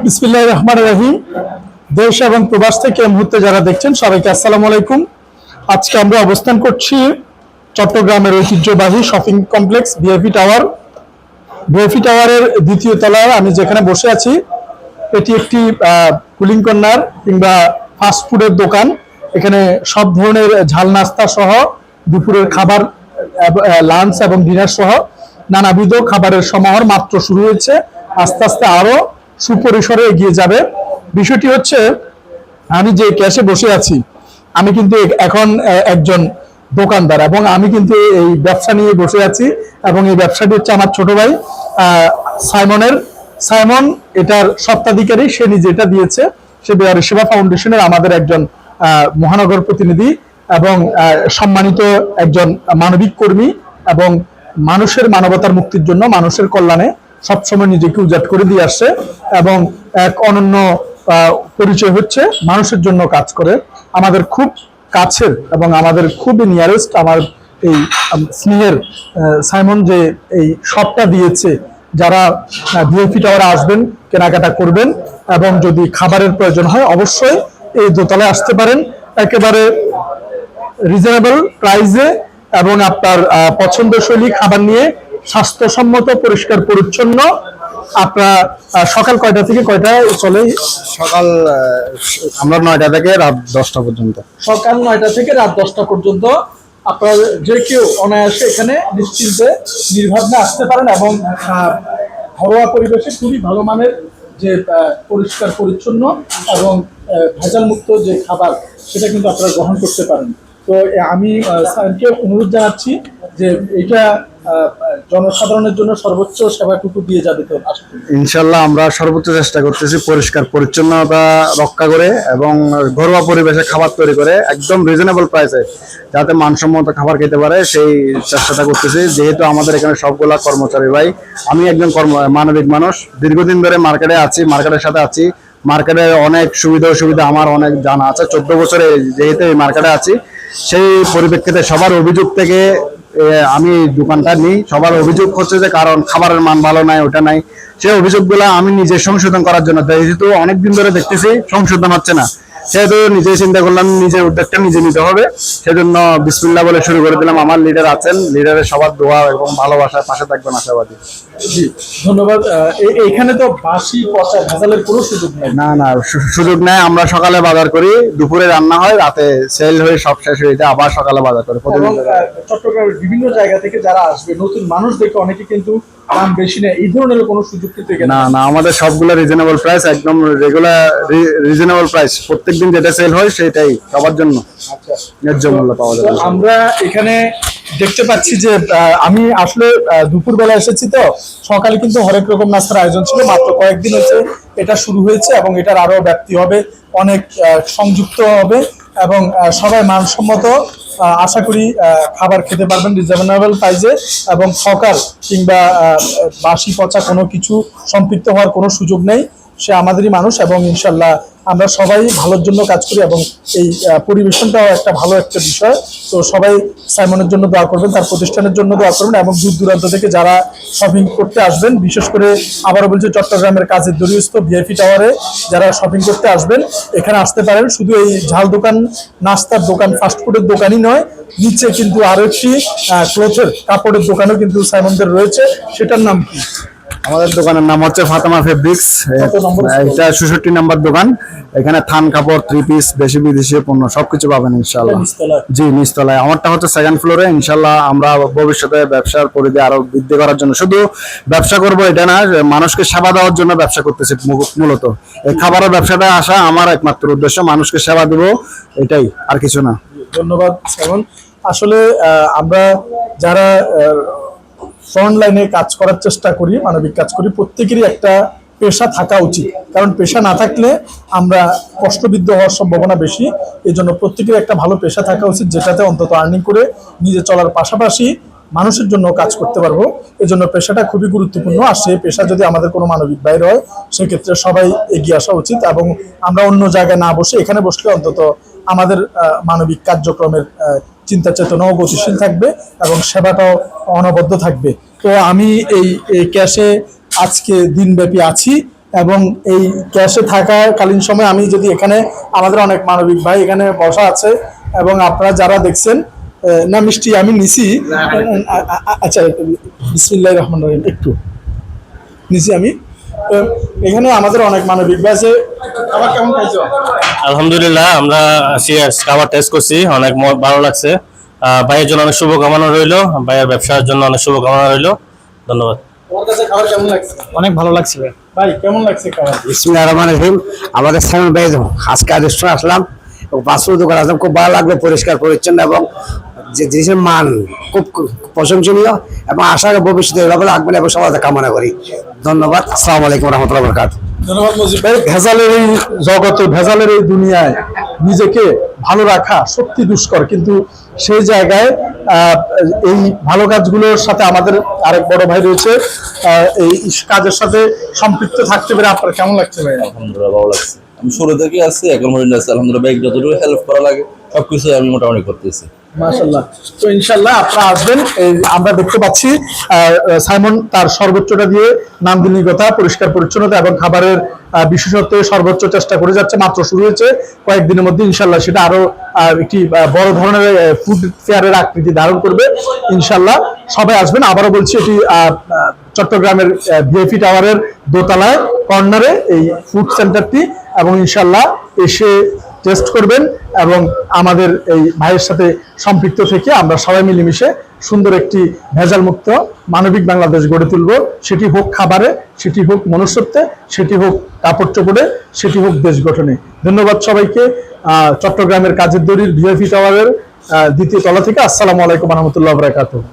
বিসমিল্লাহির রহমানির রহিম। দেশ এবং প্রবাস থেকে এই মুহূর্তে যারা দেখছেন সবাইকে আসসালামু আলাইকুম। আজকে আমরা অবস্থান করছি চট্টগ্রামের ঐতিহ্যবাহী shopping complex VIP tower. VIP টাওয়ারের দ্বিতীয় তলায় আমি যেখানে বসে আছি, এটি একটি কুলিং কর্নার কিংবা ফাস্টফুডের দোকান। এখানে সব ধরনের ঝাল নাস্তা সহ দুপুরের খাবার, লাঞ্চ এবং ডিনার সহ নানাবিধ খাবারের সমাহার মাত্র শুরু হয়েছে, আস্তে আস্তে আরো সুপরিসরে এগিয়ে যাবে। বিষয়টি হচ্ছে, আমি যে ক্যাশে বসে আছি, আমি কিন্তু এখন একজন দোকানদার এবং আমি কিন্তু এই ব্যবসা নিয়ে বসে আছি এবং এই ব্যবসাটি হচ্ছে আমার ছোট ভাই সাইমন এটার স্বত্বাধিকারী। সে নিজে এটা দিয়েছে। সে বেয়ারি সেবা ফাউন্ডেশনের আমাদের একজন মহানগর প্রতিনিধি এবং সম্মানিত একজন মানবিক কর্মী এবং মানুষের মানবতার মুক্তির জন্য, মানুষের কল্যাণে সবসময় নিজেকে উজাট করে দিয়ে আসছে এবং এক অনন্য পরিচয় হচ্ছে মানুষের জন্য কাজ করে। আমাদের খুব কাছের এবং আমাদের খুবই নিয়ারেস্ট আমার এই স্নেহের সাইমন যে এই শপটা দিয়েছে, যারা ভিআইপি টাওয়ারে আসবেন, কেনাকাটা করবেন এবং যদি খাবারের প্রয়োজন হয় অবশ্যই এই দোতলায় আসতে পারেন একেবারে রিজনেবল প্রাইসে এবং আপনার পছন্দশৈলী খাবার নিয়ে স্বাস্থ্যসম্মত, পরিষ্কার পরিচ্ছন্ন। আপনার সকাল কয়টা থেকে কয়টায় চলে? সকাল আমরা 9টা থেকে রাত 10টা পর্যন্ত। সকাল 9টা থেকে রাত 10টা পর্যন্ত আপনার যে কেউ অনায়াসে এখানে নিশ্চিন্তে নির্ভাগ্নে আসতে পারেন এবং ঘরোয়া পরিবেশে খুবই ভালো মানের যে পরিষ্কার পরিচ্ছন্ন এবং ভেজাল মুক্ত যে খাবার, সেটা কিন্তু আপনারা গ্রহণ করতে পারেন। তো আমি স্যারকে অনুরোধ জানাচ্ছি যে এটা জনসাধারণের জন্য সর্বোচ্চ সেবাটুকু দিয়ে যাবে। তো ইনশাল্লাহ আমরা সর্বোচ্চ চেষ্টা করতেছি পরিষ্কার পরিচ্ছন্নতা রক্ষা করে এবং ঘরোয়া পরিবেশে খাবার তৈরি করে একদম রিজনেবল প্রাইসে যাতে মানসম্মত খাবার খেতে পারে, সেই চেষ্টাটা করতেছি। যেহেতু আমাদের এখানে সবগুলা কর্মচারী ভাই, আমি একজন মানবিক মানুষ, দীর্ঘদিন ধরে মার্কেটে আছি, মার্কেটের সাথে আছি। মার্কেটের অনেক সুবিধা অসুবিধা আমার অনেক জানা আছে। 14 বছরে যেহেতু এই মার্কেটে আছি, সেই পরিপ্রেক্ষিতে সবার অভিযোগ থেকে আমি দোকানটা নিই। সবার অভিযোগ হচ্ছে যে কারণ খাবারের মান ভালো নাই, ওটা নাই। সেই অভিযোগগুলো আমি নিজে সংশোধন করার জন্য, যেহেতু অনেকদিন ধরে দেখতেছি সংশোধন হচ্ছে না, সেহেতু নিজে চিন্তা করলাম নিজের উদ্যোগটা নিজে নিতে হবে। সেজন্য বিসমিল্লাহ বলে শুরু করে দিলাম। আমার লিডার আছেন, লিডারের সবার দোয়া এবং ভালোবাসার পাশে থাকবেন আশাবাদী। জি, ধন্যবাদ। এখানে তো বাসি পচা ভেজালের কোনো সুযোগ নেই। না, সুযোগ নেই। আমরা সকালে বাজার করি, দুপুরে রান্না হয়, রাতে সেল হয়ে সব শেষ হয়ে যায়, আবার সকালে বাজার করি। চট্টগ্রামের বিভিন্ন জায়গা থেকে যারা আসবে, নতুন মানুষ দেখে অনেকে কিন্তু দাম বেশি নেয়, এই ধরনের কোনো সুযোগ কিন্তু না, আমাদের সবগুলো রিজনেবল প্রাইস, একদম রেগুলার রিজনেবল প্রাইস। প্রত্যেকদিন যেটা সেল হয় সেটাই সবার জন্য ন্যায্য মূল্য পাওয়া যায়। আমরা এখানে দেখতে পাচ্ছি যে আমি আসলে দুপুরবেলা এসেছি, তো সকালে কিন্তু হরেক রকম নাস্তার আয়োজন ছিল। মাত্র কয়েকদিন হচ্ছে এটা শুরু হয়েছে এবং এটার আরো ব্যাপ্তি হবে, অনেক সংযুক্ত হবে এবং সবাই মানসম্মত আশা করি খাবার খেতে পারবেন রিজনেবল প্রাইসে এবং সকাল কিংবা বাসি পচা কোনো কিছু সম্পৃক্ত হওয়ার কোনো সুযোগ নেই। সে আমাদেরই মানুষ এবং ইনশাল্লাহ আমরা সবাই ভালোর জন্য কাজ করি এবং এই পরিবেশনটাও একটা ভালো একটা বিষয়। তো সবাই সাইমনের জন্য দোয়া করবেন, তার প্রতিষ্ঠানের জন্য দোয়া করবেন এবং দূর দূরান্ত থেকে যারা শপিং করতে আসবেন, বিশেষ করে আবারও বলছি চট্টগ্রামের কাজের দরিয়স্থ ভিআইপি টাওয়ারে যারা শপিং করতে আসবেন, এখানে আসতে পারেন। শুধু এই ঝাল দোকান, নাস্তার দোকান, ফাস্টফুডের দোকানই নয়, নিচে কিন্তু আরো একটি ক্লথের কাপড়ের দোকানও কিন্তু সাইমনদের রয়েছে। সেটার নাম কি? আমাদের দোকানের নাম হচ্ছে ফাতেমা ফেব্রিক্স। এটা 66 নম্বর দোকান। এখানে থান কাপড়, 3 পিস, দেশি বিদেশি পণ্য সবকিছু পাবেন ইনশাল্লাহ। জি, নিচতলায়। আমারটা হচ্ছে 2nd ফ্লোরে। ইনশাল্লাহ আমরা ভবিষ্যতে ব্যবসার পরিধি আরো বৃদ্ধি করার জন্য, শুধু ব্যবসা করব এটা না, মানুষকে সেবা দেওয়ার জন্য ব্যবসা করতেছি মূলত। এই খাবারের ব্যবসাটা আসা আমার একমাত্র উদ্দেশ্য, মানুষকে সেবা দেব, এটাই, আর কিছু না। ধন্যবাদ সাইমন। আসলে আমরা যারা ফ্রন্ট লাইনে কাজ করার চেষ্টা করি, মানবিক কাজ করি, প্রত্যেকেরই একটা পেশা থাকা উচিত। কারণ পেশা না থাকলে আমরা কষ্টবিদ্ধ হওয়ার সম্ভাবনা বেশি। এই জন্য প্রত্যেকের একটা ভালো পেশা থাকা উচিত, যেটাতে অন্তত আর্নিং করে নিজে চলার পাশাপাশি মানুষের জন্য কাজ করতে পারবো। এই জন্য পেশাটা খুবই গুরুত্বপূর্ণ। আর সেই পেশা যদি আমাদের কোনো মানবিক বাইরে হয়, সেক্ষেত্রে সবাই এগিয়ে আসা উচিত এবং আমরা অন্য জায়গায় না বসে এখানে বসলে অন্তত আমাদের মানবিক কার্যক্রমের চিন্তা চেতনাও গতিশীল থাকবে এবং সেবাটাও অনবদ্য থাকবে। তো আমি এই ক্যাশে আজকে দিনব্যাপী আছি এবং এই ক্যাশে থাকাকালীন সময় আমি যদি এখানে আমাদের অনেক মানবিক ভাই এখানে বসা আছে এবং আপনারা যারা দেখছেন না মিষ্টি আমি নিছি আচ্ছা বিসমিল্লাহির রহমানির রহিম একটু নিছি আমি এখানে আমাদের অনেক মানবিক ভাই আছে। খাবার কেমন খাইছো? আলহামদুলিল্লাহ, আমরা খাবার টেস্ট করছি, অনেক ভালো লাগছে। ভাইয়ের জন্য অনেক শুভকামনা রইলো, ভাইয়ের ব্যবসার জন্য অনেক শুভকামনা রইলো। ধন্যবাদ। তোমার কাছে খাবার কেমন লাগছে? অনেক ভালো লাগছে ভাই। ভাই কেমন লাগছে খাবার? বিসমিল্লাহির রহমানির রহিম। আমাদের সাইমন ভাই আজকে রেস্টুরেন্ট আসলাম এবং পাঁচশো দোকান আসলাম, খুব ভালো লাগলো, পরিষ্কার পরিচ্ছন্ন এবং যে জিনিসের মান খুব প্রশংসনীয় এবং আশা করি ভবিষ্যতে এভাবে লাগবে এবং সবাই কামনা করি। ধন্যবাদ। আসসালামু আলাইকুম রহমতুল্লাহ বরকাতুহু। ধন্যবাদ মজিদ ভাই। ভেজালের এই জগতে, ভেজালের এই দুনিয়ায় নিজেকে ভালো রাখা সত্যি দুষ্কর, কিন্তু সেই জায়গায় এই ভালো কাজগুলোর সাথে আমাদের আরেক বড় ভাই রয়েছে, এই কাজের সাথে সম্পৃক্ত থাকতে পেরে আপনার কেমন লাগছে ভাই? আলহামদুলিল্লাহ ভালো লাগছে। আমি শুরু থেকে আছি, এখন মনে আছে আলহামদুলিল্লাহ ভাই যতটুকু হেল্প করা লাগে সবকিছু আমি মোটামুটি করতেছি। মাশাআল্লাহ। তো ইনশাআল্লাহ আপনারা আসবেন। আমরা দেখতে পাচ্ছি সাইমন তার সর্বোচ্চটা দিয়ে নান্দনিকতা, পরিষ্কার পরিচ্ছন্নতা এবং খাবারের বিশেষত্বে সর্বোচ্চ চেষ্টা করে যাচ্ছে। মাত্র শুরু হয়েছে, কয়েকদিনের মধ্যে ইনশাআল্লাহ সেটা আরো একটি বড় ধরনের ফুড ফেয়ারের আকৃতি ধারণ করবে ইনশাআল্লাহ। সবাই আসবেন। আবারও বলছি, এটি চট্টগ্রামের ভিআইপি টাওয়ারের দোতলায় কর্নারে এই ফুড সেন্টারটি, এবং ইনশাআল্লাহ এসে টেস্ট করবেন এবং আমাদের এই ভাইয়ের সাথে সম্পৃক্ত থেকে আমরা সবাই মিলেমিশে সুন্দর একটি ভেজাল মুক্ত মানবিক বাংলাদেশ গড়ে তুলব। সেটি হোক খাবারে, সেটি হোক মনুষ্যত্বে, সেটি হোক কাপড় চোপড়ে, সেটি হোক দেশ গঠনে। ধন্যবাদ সবাইকে। চট্টগ্রামের কাজের দড়ির ভিআইপি টাওয়ারের দ্বিতীয় তলা থেকে আসসালামু আলাইকুম রহমতুল্লাহ বারাকাতুহু।